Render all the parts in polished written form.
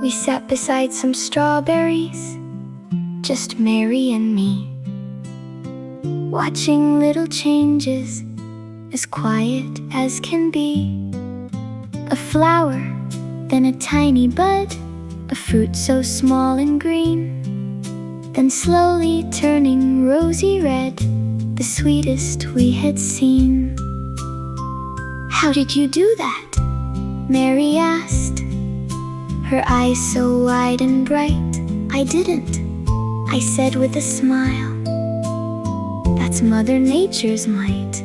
We sat beside some strawberries, just Mary and me, watching little changes, as quiet as can be. A flower, then a tiny bud, a fruit so small and green, then slowly turning rosy red, the sweetest we had seen. "How did you do that?" Mary asked, her eyes so wide and bright. "I didn't," I said with a smile. "That's Mother Nature's might."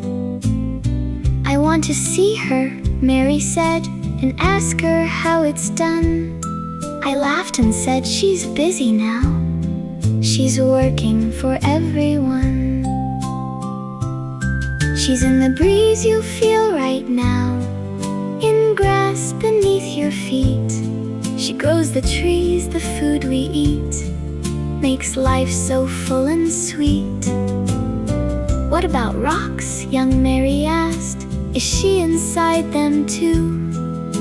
"I want to see her," Mary said, "and ask her how it's done." I laughed and said, "She's busy now. She's working for everyone. She's in the breeze you feel right now, in grass beneath your feet. She grows the trees, the food we eat, makes life so full and sweet." "What about rocks?" young Mary asked. "Is she inside them too?"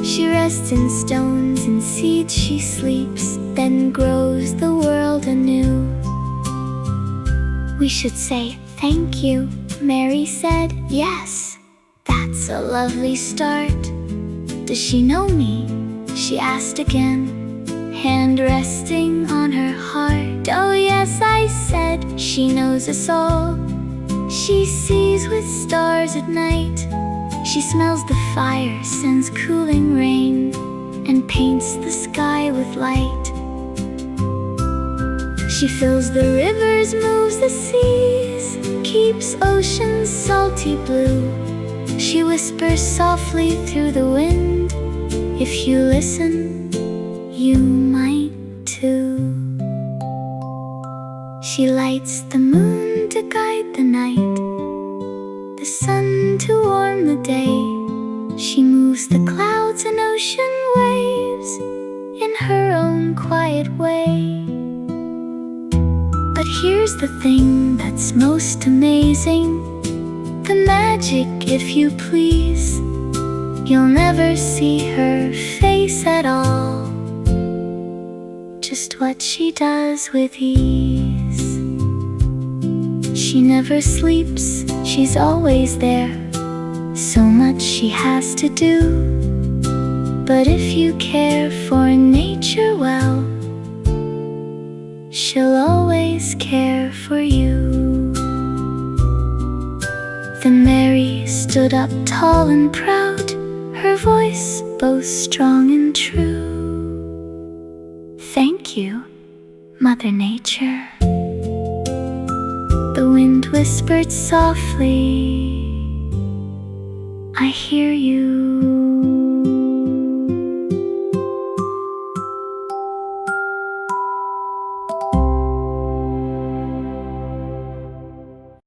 "She rests in stones and seeds she sleeps, then grows the world anew." "We should say thank you," Mary said. "Yes, that's a lovely start." "Does she know me?" she asked again, hand resting on her heart. "Oh yes," I said, "she knows us all. She sees with stars at night. She smells the fire, sends cooling rain, and paints the sky with light. She fills the rivers, moves the seas, keeps oceans salty blue. She whispers softly through the wind. If you listen, you might too. She lights the moon to guide the night, the sun to warm the day. She moves the clouds and ocean waves in her own quiet way. But here's the thing that's most amazing, the magic, if you please. You'll never see her face at all, just what she does with ease. She never sleeps, she's always there, so much she has to do. But if you care for nature well, she'll always care for you. Then Mary stood up tall and proud, her voice both strong and true. "Thank you, Mother Nature." The wind whispered softly, "I hear you."